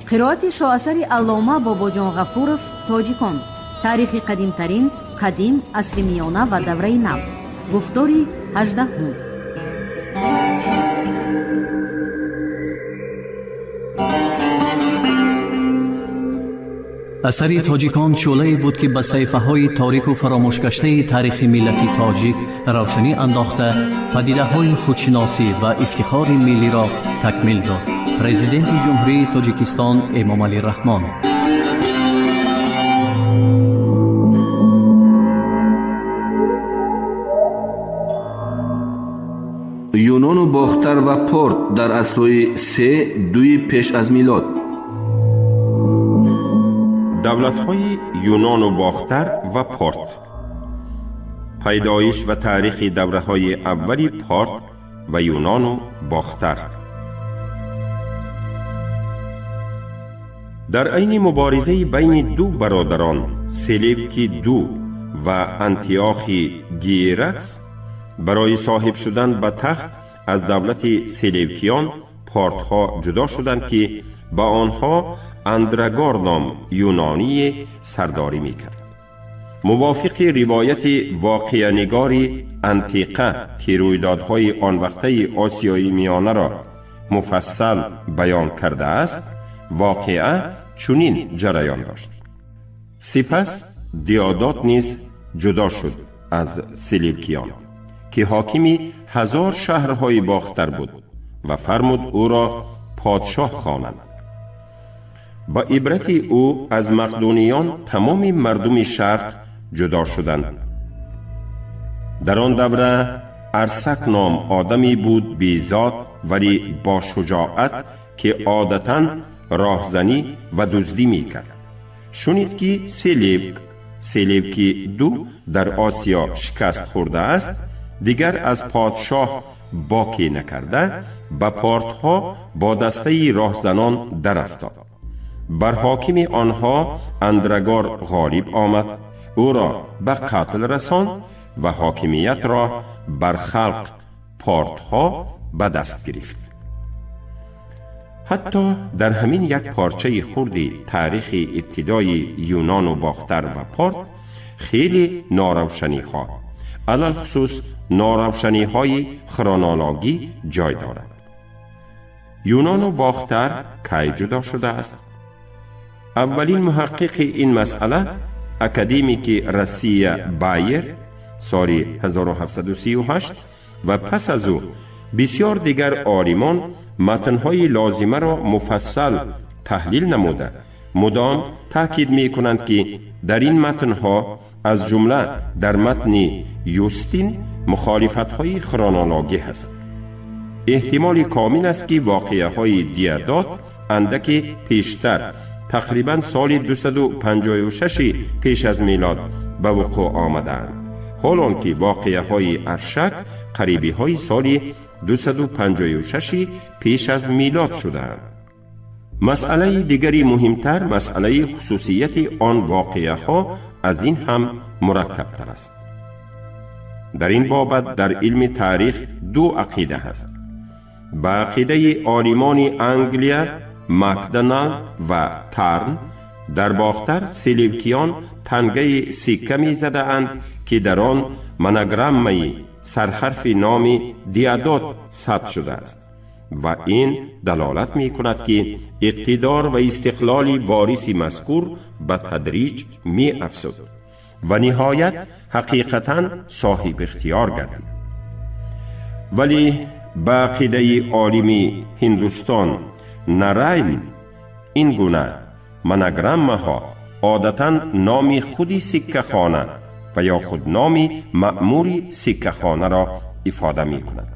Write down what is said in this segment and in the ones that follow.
قرائت شاهاثر علامه باباجان غفورов تاجیکان. تاریخ قدیم ترین، قدیم، عصر میانه و دوره نو. گفتاری 18. اثری تاجیکان شعله‌ای بود که به صحیفه‌های تاریک و فراموش گشته تاریخ ملتی تاجیک روشنی انداخته پدیده‌های خودشناسی و افتخار ملی را تکمیل داد. پرزیدنت جمهوری تاجیکستان امام علی رحمان. یونان و باختر و پارت در عصرهای 3-2 پیش از میلاد. دولت‌های یونان و باختر و پارت. پیدایش و تاریخ دوره‌های اولی پارت و یونان و باختر. در عین مبارزه بین دو برادران سلوکی دو و انتیاخی گیرکس برای صاحب شدن به تخت از دولت سلوکیان پارت‌ها جدا شدند که با آنها اندرگار نام یونانی سرداری میکرد. موافق روایت واقعه نگاری انتیقه که رویدادهای آن وقته آسیای میانه را مفصل بیان کرده است، واقعه چنین جریان داشت. سپس دیادات نیز جدا شد از سلوکیان که حاکمی 1000 شهرهای باختر بود و فرمود او را پادشاه خوانند. با عبرت او از مقدونیان تمام مردم شرق جدا شدند. در آن دوره ارسک نام آدمی بود بی ذات ولی با شجاعت که عادتاً راهزنی و دزدی می کرد. شنید که سلوکی دو در آسیا شکست خورده است، دیگر از پادشاه باکی نکرده به پارتها با دسته راهزنان در افتاد. بر حاکم آنها اندرگار غالب آمد، او را به قتل رساند و حاکمیت را بر خلق پارتها به دست گرفت. حتی در همین یک پارچه خردی تاریخ ابتدای یونان و باختر و پارت خیلی ناروشنی ها، علل خصوص ناروشنی های خرونولوژی جای دارد. یونان و باختر کی جدا شده است؟ اولین محقق این مسئله اکادمیک روسیه بایر سال 1738 و پس از او بسیار دیگر عالمان متنهای لازمه را مفصل تحلیل نموده مدام تاکید می کنند که در این متنها از جمله در متن یوستین مخالفت های خرونولوژی هست. احتمال کامل است که واقعه های دیادات اندک پیشتر تقریبا سال 256 پیش از میلاد به وقوع آمدند، حالان که واقعه های ارشک قریبی های سال 256 پیش از میلاد شدند. مسئله دیگری مهمتر مسئله خصوصیت آن واقعه ها از این هم مرکب تر است. در این بابت در علم تاریخ دو عقیده هست. با عقیده عالمان انگلیا مکدونالد و تارن در باختر سلوکیان تنگه سکه می زده اند که در آن منوگرامی سرحرف نام دیادات ثبت شده است و این دلالت می کند که اقتدار و استقلال وارث مذکور به تدریج می افزود و نهایت حقیقتاً صاحب اختیار گردید. ولی با عقیده عالمی هندوستان ناراین این گونه منوگرام ها عادتاً نام خودی سکه خانه و یا خود نام مأموری سکه خانه را افاده می کند.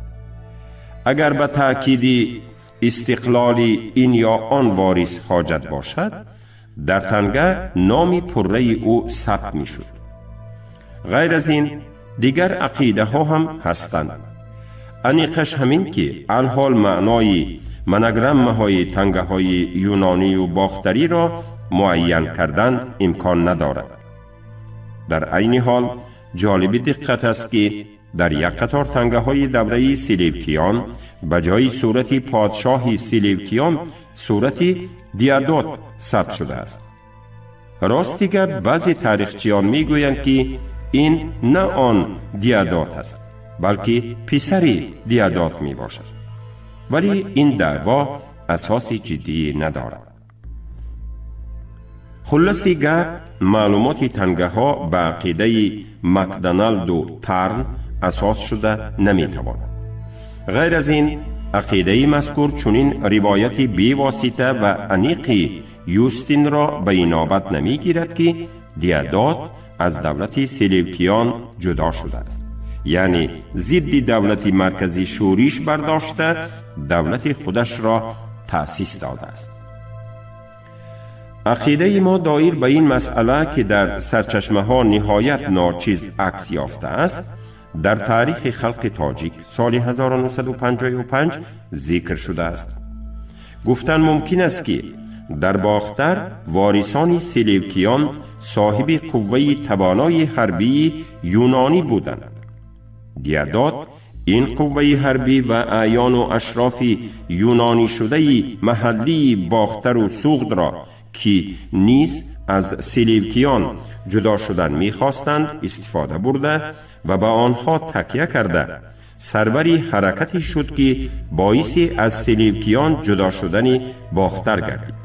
اگر به تأکید استقلال این یا آن وارث حاجت باشد، در تنگه نام پره او ثبت می شد. غیر از این دیگر عقیده ها هم هستند. انیقش همین که الحال معنای منوگرام های تنگه های یونانی و باختری را معین کردن امکان ندارد. در عین حال جالب دقت است که در یک قطار تنگه های دوره سلوکیان به جای صورت پادشاه سلوکیان صورت دیادات ثبت شده است. راستی که بعضی تاریخچیان میگویند که این نه آن دیادات است بلکه پسری دیادات می باشد، ولی این دعوا اساس جدی ندارد. خلاصی گپ معلومات تنگه ها به عقیده مکدونالد و ترن اساس شده نمی تواند. غیر از این عقیده مذکور چنین روایت بی واسطه و انیقی یوستین را به اینابت نمی گیرد که دیادات از دولت سلوکیان جدا شده است، یعنی ضد دولت مرکزی شورش برداشته دولت خودش را تأسیس داده است. عقیده ما دایر به این مسئله که در سرچشمه ها نهایت ناچیز عکس یافته است در تاریخ خلق تاجیک سال 1955 ذکر شده است. گفتن ممکن است که در باختر وارثان سلوکیان صاحب قوه توانای حربی یونانی بودند. دیادات این قوه حربی و اعیان و اشراف یونانی شده محلی باختر و سوغد را که نیز از سلوکیان جدا شدن می‌خواستند استفاده برده و به آنها تکیه کرده سروری حرکتی شد که باعث از سلوکیان جدا شدن باختر گردید.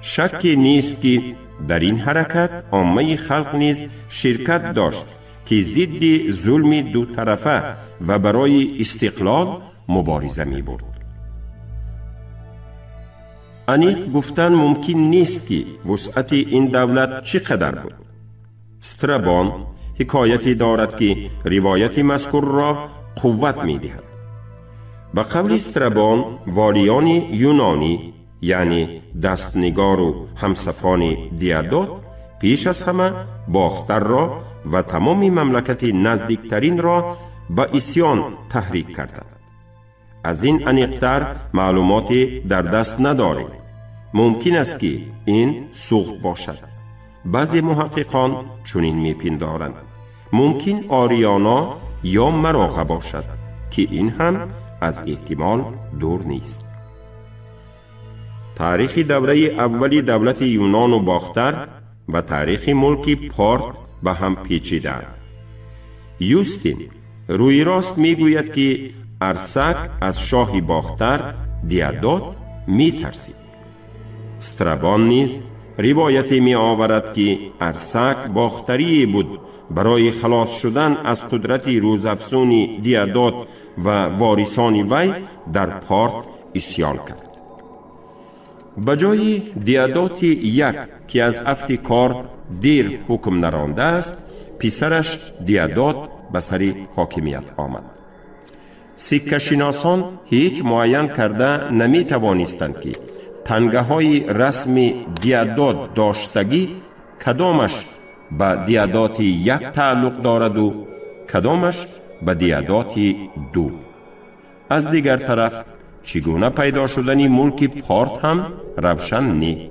شک نیست که در این حرکت عامه خلق نیز شرکت داشت که ضد ظلم دو طرفه و برای استقلال مبارزه می برد. انیق گفتن ممکن نیست که وسعت این دولت چقدر بود. استرابون حکایتی دارد که روایت مذکور را قوت می دهد. به قول استرابون والیان یونانی یعنی دستنگار و همسفان دیادات پیش از همه باختر را و تمام مملکت نزدیکترین را به اسیان تحریک کردند. از این انیقتر معلومات در دست نداریم. ممکن است که این سوغد باشد. بعضی محققان چنین میپندارند. ممکن آریانا یا مراغه باشد که این هم از احتمال دور نیست. تاریخ دوره اولی دولت یونان و باختر و تاریخ ملک پارت به هم پیچیده. یوستین روی راست میگوید که ارسک از شاه باختر دیادات می ترسید. استرابون نیز روایتی می آورد که ارسک باختری بود برای خلاص شدن از قدرت روزافزون دیادات و وارثان وی در پارت اسیان کرد. بجای دیادات یک که از افتکار دیر حکم نرانده است، پسرش دیادات به سر حاکمیت آمد. سکه شناسان هیچ معین کرده نمی توانستند که تنگه های رسم دیادات داشتگی کدامش به دیادات یک تعلق دارد و کدامش به دیادات دو. از دیگر طرف چگونه پیدا شدن ملک پارت هم روشن نی.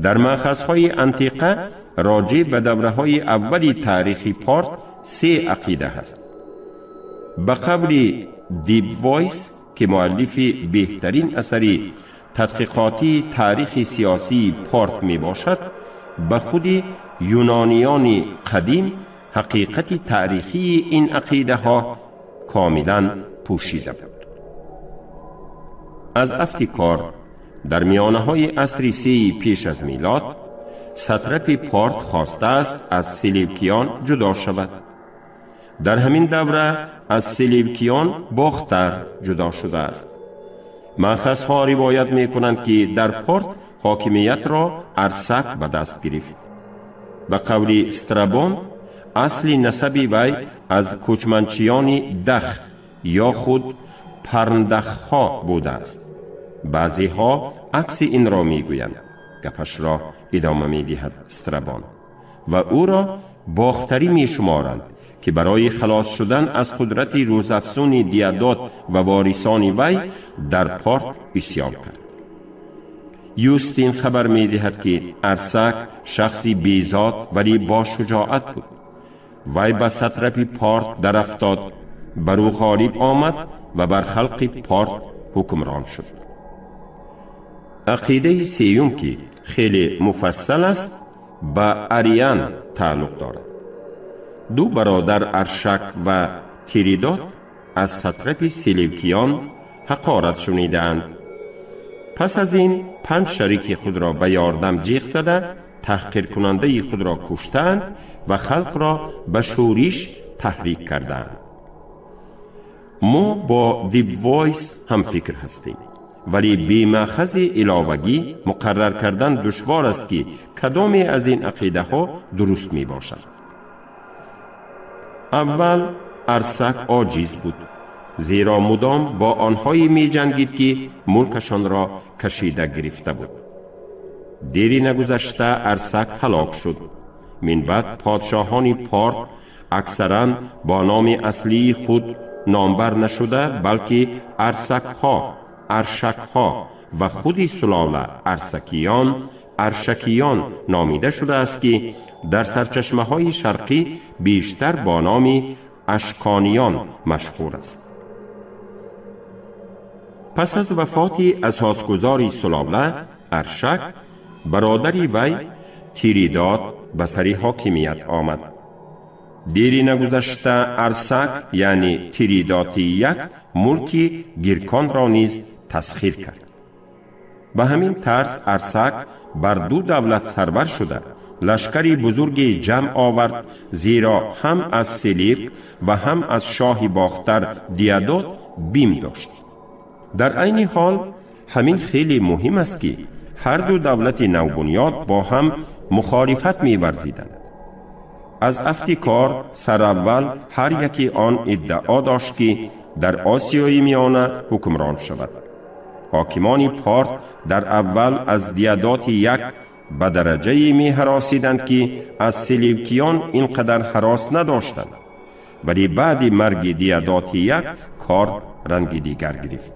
در مأخذهای انتیقه راجع به دوره های اولی تاریخی پارت سه عقیده هست. به قول دیپ وایس که مؤلف بهترین اثری تدقیقاتی تاریخ سیاسی پارت می باشد، به خود یونانیان قدیم حقیقت تاریخی این عقیده ها کاملا پوشیده بود. از افتکار در میانه های عصر 3 پیش از میلاد ساتراپ پارت خواسته است از سلوکیان جدا شود. در همین دوره از سلوکیان باختر جدا شده است. مأخذها روایت می کنند که در پارت حاکمیت را ارسک به دست گرفت. به قول استرابون اصل نسب وی از کوچمنچیان دخ یا خود پرندخ ها بوده است. بعضی ها عکس این را می گویند. گپش را ادامه می دهد استرابون و او را باختری می شمارند که برای خلاص شدن از قدرت روزافزون دیادات و وارثان وی در پارت اسیان کرد. یوستین خبر می دهد که ارسک شخصی بیزاد ولی با شجاعت بود. وی به ساتراپ پارت در افتاد، بر او غالب آمد و بر خلق پارت حکمران شد. عقیده سیوم که خیلی مفصل است به اریان تعلق دارد. دو برادر ارشک و تیریدات از ساترپ سلوکیان حقارت شنیدند. پس از این 5 شریک خود را به یاردم جیغ زده تحقیر کننده خود را کشتند و خلق را به شورش تحریک کردند. ما با دیپ وایس هم فکر هستیم، ولی بی مأخذ علاوگی مقرر کردن دشوار است که کدام از این عقیده ها درست می باشد. اول ارسک عاجز بود، زیرا مدام با آنهایی می جنگید که ملکشان را کشیده گرفته بود. دیری نگذشته ارسک هلاک شد. من بعد پادشاهان پارت اکثرا با نام اصلی خود نامبر نشده، بلکه ارسک ها، ارشک ها و خودی سلاله ارشکیان نامیده شده است که در سرچشمه های شرقی بیشتر با نام اشکانیان مشهور است. پس از وفات اساسگزاری سلاله، ارشک برادری وی تیریدات به سر حاکمیت آمد. دیری نگذشته ارسک یعنی تیریداتی یک ملکی گیرکان را نیز تسخیر کرد. به همین طرز ارسک بر 2 دولت سرور شده لشکری بزرگی جمع آورد، زیرا هم از سلیق و هم از شاه باختر دیادات بیم داشت. در عین حال همین خیلی مهم است که هر 2 دولت نوبنیاد با هم مخالفت می ورزیدند. از افتکار سراول هر یکی آن ادعا داشت که در آسیای میانه حکمران شود. حاکمان پارت در اول از دیادات یک به درجه می هراسیدند که از سلوکیان اینقدر هراس نداشتند، ولی بعد مرگ دیادات یک کار رنگ دیگر گرفت.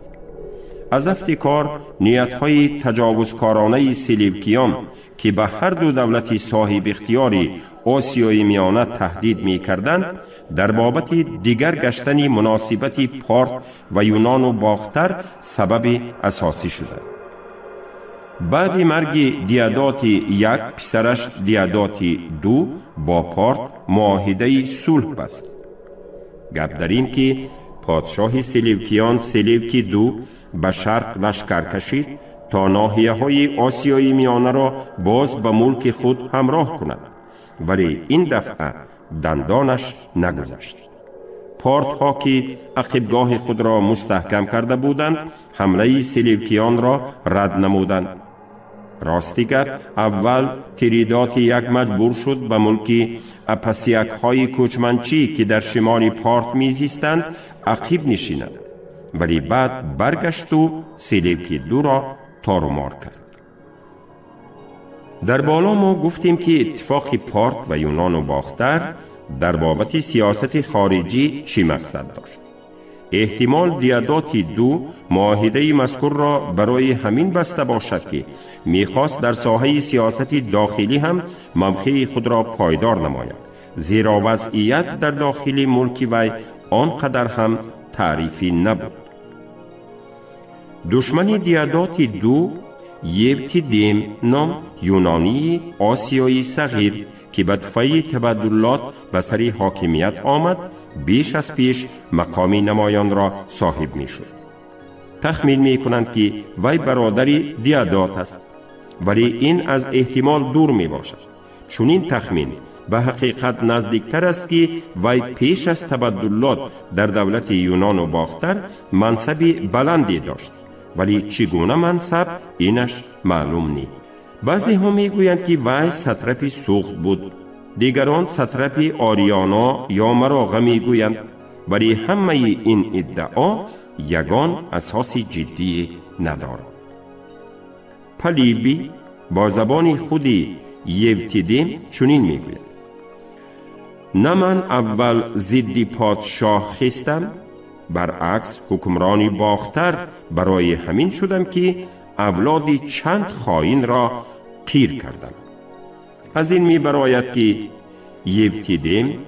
از افتکار نیت‌های تجاوزکارانه سلوکیان که به هر 2 دولت صاحب اختیاری آسیای میانه تهدید می کردند در بابت دیگر گشتن مناسبت پارت و یونان و باختر سبب اساسی شده. بعد مرگ دیادات یک پسرش دیادات 2 با پارت معاهده صلح بست. گپ در این که پادشاه سلوکیان سلوک 2 به شرق لشکر کشید تا ناحیه های آسیای میانه را باز به ملک خود همراه کند، ولی این دفعه دندانش نگذشت. پارت ها که عقبگاه خود را مستحکم کرده بودند حمله سلوکیان را رد نمودند. راستیگر اول تیریدات یک مجبور شد به ملک اپسیک های کوچمنچی که در شمال پارت میزیستند عقب نشیند، ولی بعد برگشت و سلوک 2 را تار و مار کرد. در بالا ما گفتیم که اتفاق پارت و یونان و باختر در بابت سیاست خارجی چی مقصد داشت. احتمال دیادات 2 معاهده مذکور را برای همین بسته باشد که میخواست در ساحه سیاست داخلی هم موقع خود را پایدار نماید، زیرا وضعیت در داخل ملک وی آنقدر هم تعریفی نبود. دشمن دیادات 2 یوتیدیم نام یونانی آسیای صغیر که به دفعه تبدلات به سر حاکمیت آمد بیش از پیش مقامی نمایان را صاحب می شد. تخمین می کنند که وی برادری دیادات است، ولی این از احتمال دور می باشد. چون این تخمین به حقیقت نزدیکتر است که وی پیش از تبدلات در دولت یونان و باختر منصب بلندی داشت، ولی چگونه منصب اینش معلوم نیست. بعضی ها می گویند که وی ساترپ سوخت بود، دیگران ساترپ آریانا یا مراغه می گویند، ولی همه این ادعا یگان اساس جدی ندارد. پلیبی با زبان خودی یوتیدیم چنین می گوید: نه من اول ضد پادشاه خستم، برعکس حکمرانی باختر برای همین شدم که اولاد چند خائن را قیر کردم. از این می براید که یوتیدیم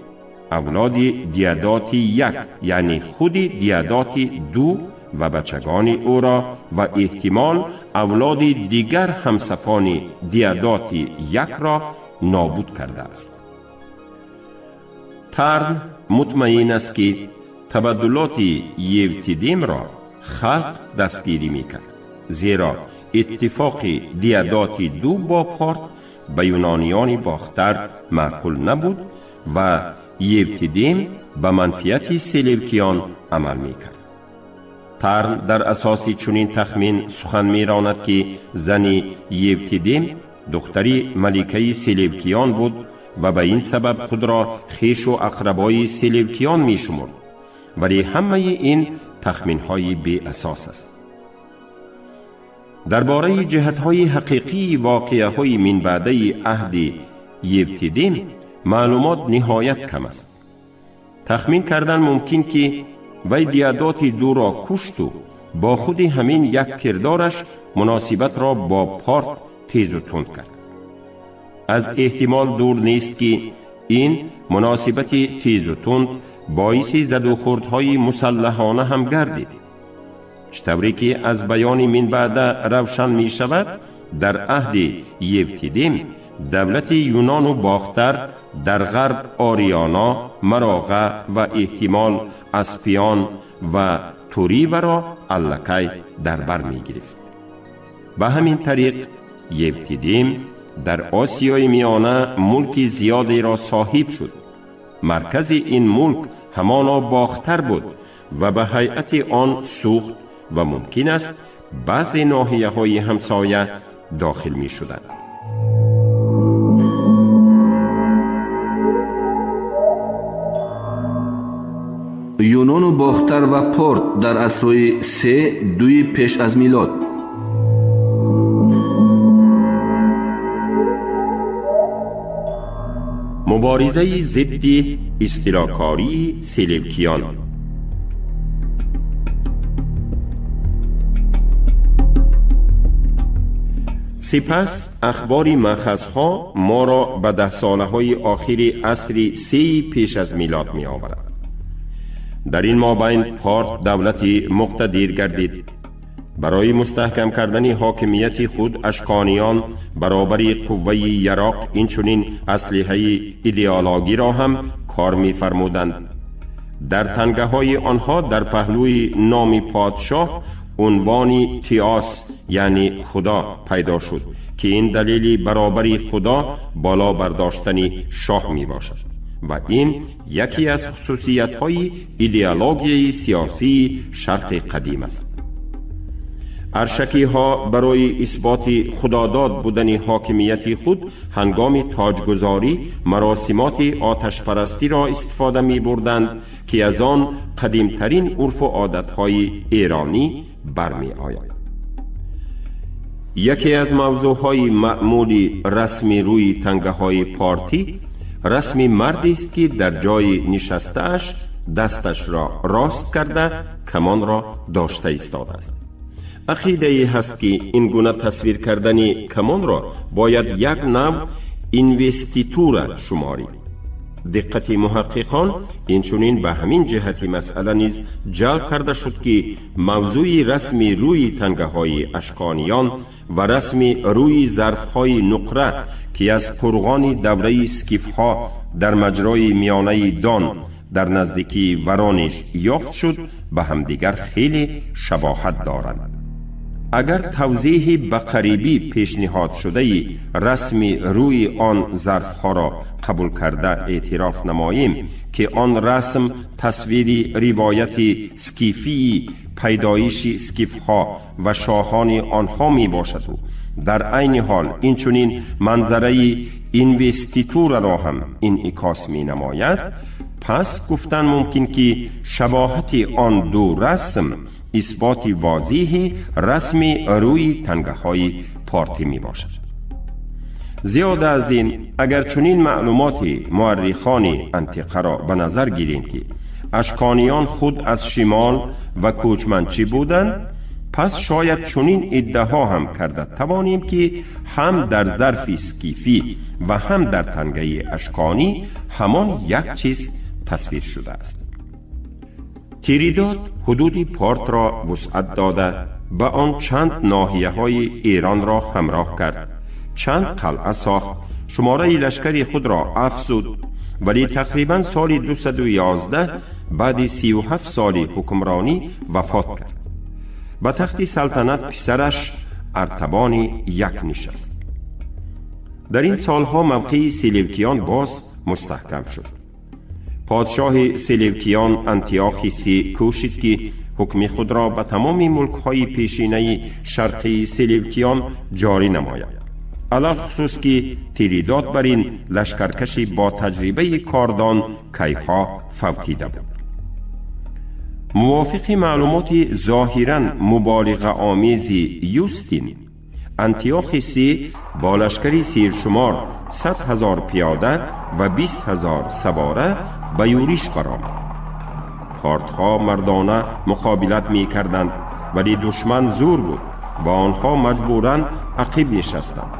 اولاد دیادات 1 یعنی خود دیادات 2 و بچگان او را و احتمال اولاد دیگر همسفان دیادات یک را نابود کرده است. ترن مطمئن است که تبدلات یفتیدیم را خلق دستگیری میکرد، زیرا اتفاق دیادات دو با پارت به یونانیان باختر معقول نبود و یفتیدیم به منفیت سلوکیان عمل میکرد. ترن در اساس چنین تخمین سخن میراند که زنی یفتیدیم دختری ملکه سلوکیان بود و به این سبب خود را خویش و اقربای سلوکیان می شمرد، ولی همه این تخمین های بی اساس است. درباره جهت های حقیقی واقعه های من بعده عهد یفتیدیم معلومات نهایت کم است. تخمین کردن ممکن که وی دیادات دو را کشت و با خود همین یک کردارش مناسبت را با پارت تیز و تند کرد. از احتمال دور نیست که این مناسبت تیز و تند باعث زد و خوردهای مسلحانه هم گردید، چطوری که از بیان من بعد روشن می شود. در عهد یفتیدیم دولت یونان و باختر در غرب آریانا، مراغه و احتمال اسپیان و توریو را الکی در بر می گرفت. به همین طریق یفتیدیم در آسیای میانه ملک زیادی را صاحب شد. مرکز این ملک همانا باختر بود و به هیئت آن سوخت و ممکن است بعضی ناحیه های همسایه داخل می شدند. یونان و باختر و پارت در عصرهای 3-2 پیش از میلاد. مبارزه ضد استیلاکاری سلوکیان. سپس اخبار مأخذها ما را به 10 ساله های آخر عصر 3 پیش از میلاد می آورد. در این مابین پارت دولت مقتدر گردید. برای مستحکم کردن حاکمیت خود اشکانیان برابر قوه یراق اینچنین اسلحه ایدئولوژی را هم کار می فرمودند. در تنگه های آنها در پهلوی نام پادشاه عنوانی تیاس یعنی خدا پیدا شد که این دلیل برابر خدا بالا برداشتن شاه می باشد و این یکی از خصوصیت های ایدئولوژی سیاسی شرق قدیم است. ارشکی ها برای اثبات خداداد بودن حاکمیت خود هنگام تاجگذاری مراسمات آتش پرستی را استفاده می بردند که از آن قدیمترین عرف و عادت های ایرانی برمی آید. یکی از موضوعهای معمول رسمی روی تنگه های پارتی رسمی مردی است که در جای نشسته‌اش دستش را راست کرده کمان را داشته ایستاده است. عقیده ای هست که این گونه تصویر کردن کمان را باید یک نوع اینوستیتور شماری. دقت محققان اینچنین به همین جهتی مسئله نیز جلب کرده شد که موضوع رسمی روی تنگه های اشکانیان و رسمی روی ظرف های نقره که از قرغان دوره سکیف ها در مجرای میانه دان در نزدیکی ورانش یافت شد به همدیگر خیلی شباهت دارند. اگر توضیح به قریبی پیشنهاد شده رسمی روی آن ظرف ها را قبول کرده اعتراف نماییم که آن رسم تصویری روایت سکیفی پیدایش سکیف ها و شاهان آنها می باشد و در عین حال اینچنین منظره اینوستیتور را هم انعکاس می نماید، پس گفتن ممکن که شباهت آن دو رسم اثبات واضح رسمی روی تنگه های پارتی می باشد. زیاده از این اگر چنین معلومات مورخان انطقه را به نظر گیریم که اشکانیان خود از شمال و کوچمنچی بودند، پس شاید چنین ادعا هم کرده توانیم که هم در ظرف سکیفی و هم در تنگه اشکانی همان یک چیز تصویر شده است. تیریداد حدود پارت را وسعت داده به آن چند ناحیه های ایران را همراه کرد، چند قلعه ساخت، شماره لشکری خود را افزود، ولی تقریبا سال 211 بعد 37 سال حکمرانی وفات کرد. به تخت سلطنت پسرش ارطبان یک نشست. در این سالها موقع سلجوقیان باز مستحکم شد. پادشاه سلجوقیان انتیاخیسی کوشید که حکم خود را به تمام ملک‌های پیشینه شرقی سلجوقیان جاری نماید. علل خصوص که تیریداد بر این لشکرکشی با تجربه کاردان کیها فوتیده بود. موافق معلومات ظاهراً مبالغه آمیز یوستین، انتیاخیسی با لشکری سیرشمار 100,000 پیاده و 20,000 سواره به یورش برآمد. پارتها مردانه مقابلت می کردند، ولی دشمن زور بود و آنها مجبوراً عقب نشستند.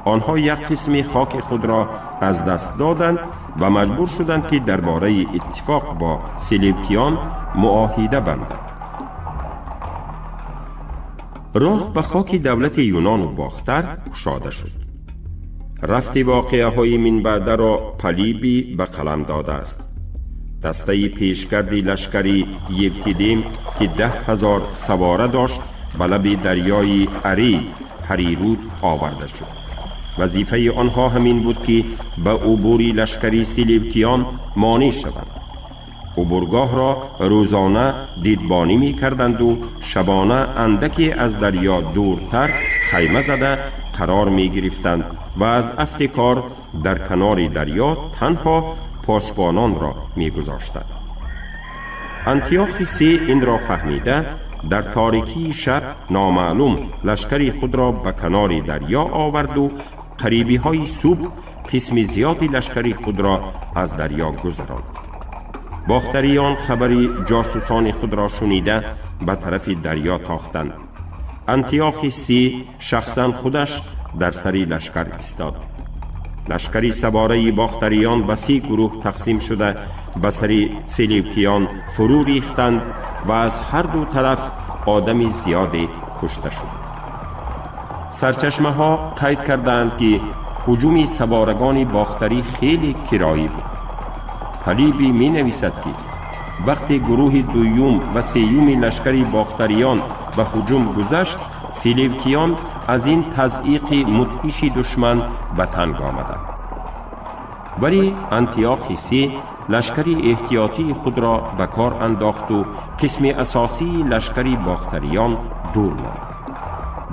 آنها یک قسم خاک خود را از دست دادند و مجبور شدند که درباره اتفاق با سلجوقیان معاهده بندند. راه به خاک دولت یونان و باختر گشاده شد. رفت واقعه های من بعد را پلیبی به قلم داده است. دسته پیشگردی لشکری یفتیدیم که 10,000 سواره داشت به لب دریای اری هریرود آورده شد. وظیفه آنها همین بود که به عبور لشکری سلجوقیان مانع شوند. عبورگاه را روزانه دیدبانی می کردند و شبانه اندکی از دریا دورتر خیمه زده قرار می گرفتند و از افتکار در کنار دریا تنها پاسبانان را می گذاشتند. انتیاخیسی این را فهمیده در تاریکی شب نامعلوم لشکری خود را به کنار دریا آورد و قریبی های صبح قسم زیادی لشکری خود را از دریا گذراند. باختریان خبری جاسوسان خود را شنیده به طرف دریا تاختند. انتیاخیسی شخصا خودش در سر لشکر ایستاد. لشکری سواره باختریان به 3 گروه تقسیم شده به سر سلجوقیان فرو ریختند و از هر دو طرف آدم زیادی کشته شد. سرچشمه ها قید کردند که هجوم سوارگان باختری خیلی کرایی بود. پلیبی می نویسد که وقتی گروه دوم و سیوم لشکری باختریان به هجوم گذشت، سلجوقیان از این تضییق مدهش دشمن به تنگ آمدند. ولی انتیاخیسی لشکری احتیاطی خود را به کار انداخت و قسم اساسی لشکری باختریان دور ماند.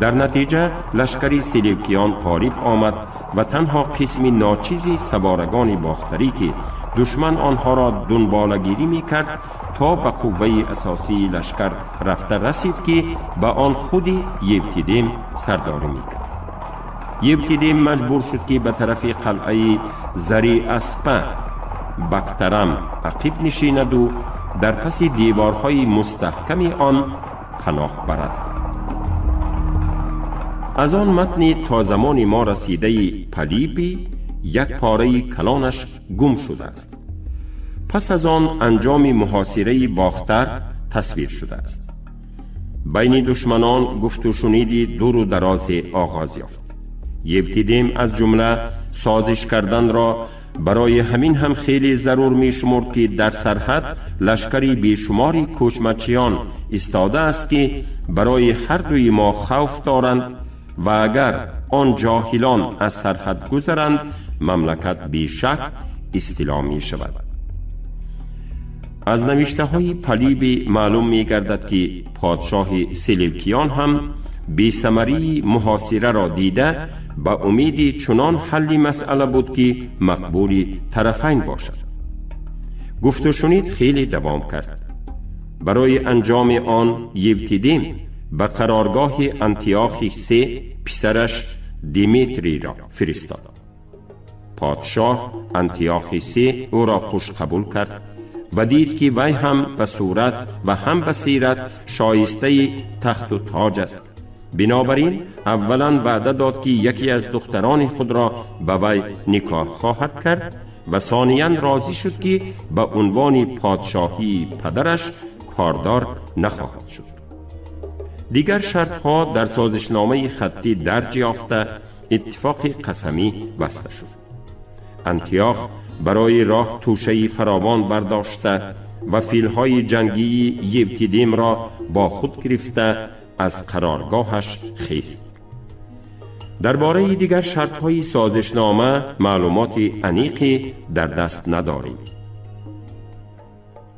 در نتیجه لشکری سلجوقیان غالب آمد و تنها قسم ناچیزی سوارگان باختری که دشمن آنها را دنبالگیری می کرد تا به قوه اساسی لشکر رفته رسید که به آن خودی یفتیدیم سرداری می کرد. یفتیدیم مجبور شد که به طرف قلعه زری اسپه بکترم عقب نشیند و در پس دیوارهای مستحکم آن پناه برد. از آن متن تا زمان ما رسیده پلیبی یک پاره کلانش گم شده است. پس از آن انجام محاصره باختر تصویر شده است. بین دشمنان گفت و شنیدی دور و دراز آغاز یافت. یفتیدیم از جمله سازش کردن را برای همین هم خیلی ضرور می شمرد که در سرحد لشکری بیشماری کوچمچیان استاده است که برای هر دوی ما خوف دارند و اگر آن جاهلان از سرحد گذرند مملکت بیشک استیلا می شود. از نوشته های پلیبی معلوم می گردد که پادشاه سلجوقیان هم بی ثمری محاصره را دیده با امید چنان حل مسئله بود که مقبول طرفین باشد. گفت و شنید خیلی دوام کرد. برای انجام آن یفتیدیم به قرارگاه انتیاخیسی پسرش دیمیتری را فرستاد. پادشاه انتیاخیسی او را خوش قبول کرد و دید که وی هم به صورت و هم به سیرت شایسته تخت و تاج است. بنابراین اولا وعده داد که یکی از دختران خود را به وی نکاح خواهد کرد و ثانیاً راضی شد که به عنوان پادشاهی پدرش کاردار نخواهد شد. دیگر شرطها در سازشنامه خطی درج یافته اتفاق قسمی بسته شد. انتیاخ برای راه توشه فراوان برداشته و فیلهای جنگی یوتیدیم را با خود گرفته از قرارگاهش خیست. درباره دیگر شرطهای سازشنامه معلومات عمیقی در دست نداریم.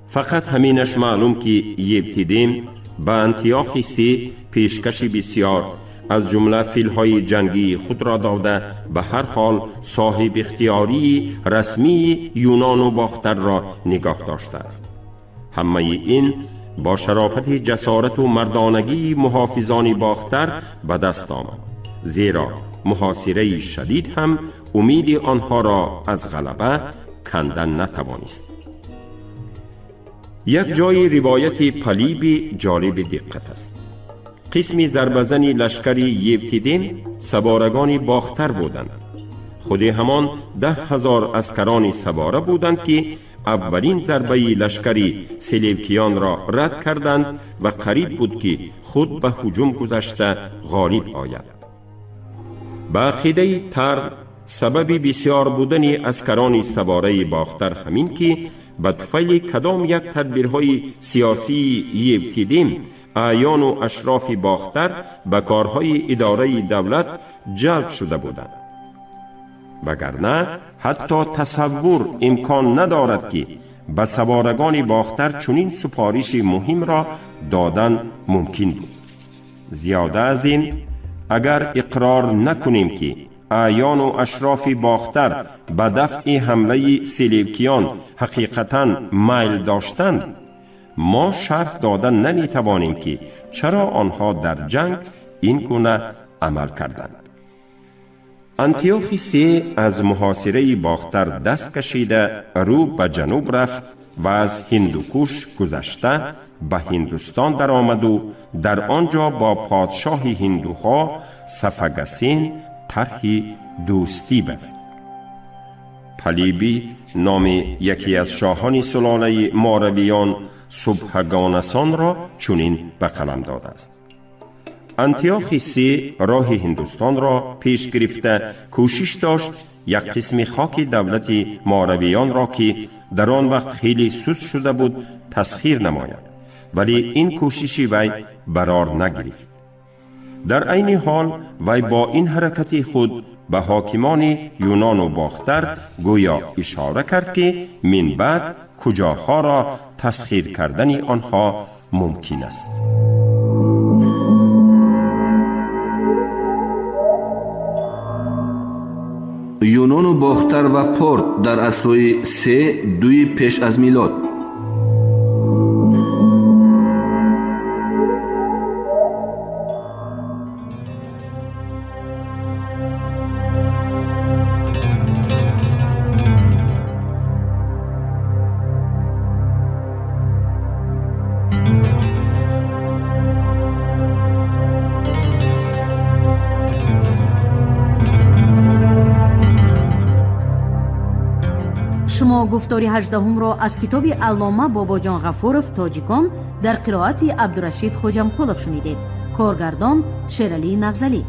فقط همینش معلوم که یوتیدیم به انتیاخ سی پیشکش بسیار از جمله فیلهای جنگی خود را داده به هر حال صاحب اختیاری رسمی یونان و باختر را نگاه داشته است. همه این با شرافت جسارت و مردانگی محافظان باختر به دست آمد، زیرا محاصره شدید هم امید آنها را از غلبه کندن نتوانست. یک جای روایت پلیبی جالب دقت است. قسمی ضربه‌زنی لشکری یوتیدیم سوارگان باختر بودند. خود همان 10,000 اسکران سواره بودند که اولین ضربه لشکری سلیوکیان را رد کردند و قریب بود که خود به هجوم گذشته غالب آید. به عقیده تر سبب بسیار بودن اسکران سواره باختر همین که به طفیل کدام یک تدبیرهای سیاسی یوتیدیم اعیان و اشراف باختر به کارهای اداره دولت جلب شده بودند. وگرنه حتی تصور امکان ندارد که به سوارگان باختر چنین سفارش مهم را دادن ممکن بود. زیاده از این، اگر اقرار نکنیم که اعیان و اشراف باختر به دفع حمله سلیوکیان حقیقتاً میل داشتند، ما شرح دادن نمی توانیم که چرا آنها در جنگ این گونه عمل کردند. انتیاخ سی از محاصره باختر دست کشیده رو به جنوب رفت و از هندوکوش گذشته به هندوستان در آمد و در آنجا با پادشاه هندوها سفگسین طرح دوستی بست. پلیبی نام یکی از شاهان سلاله مارویان سبهگانسان را چنین به قلم داده است. انتیاخ سی راه هندوستان را پیش گرفته کوشش داشت یک قسم خاک دولت مارویان را که در آن وقت خیلی سست شده بود تسخیر نماید، ولی این کوشش وی برار نگرفت. در عین حال وی با این حرکت خود به حاکمان یونان و باختر گویا اشاره کرد که من بعد کجاها را تسخیر کردن آنها ممکن است. یونان و باختر و پارت در عصرهای 3-2 پیش از میلاد. شما گفتاری 18 را از کتاب علامه باباجان غفورов تاجیکان در قرائت عبدالرشید خوجمقولov شنیدید. کارگردان شیرعلی نغزلی.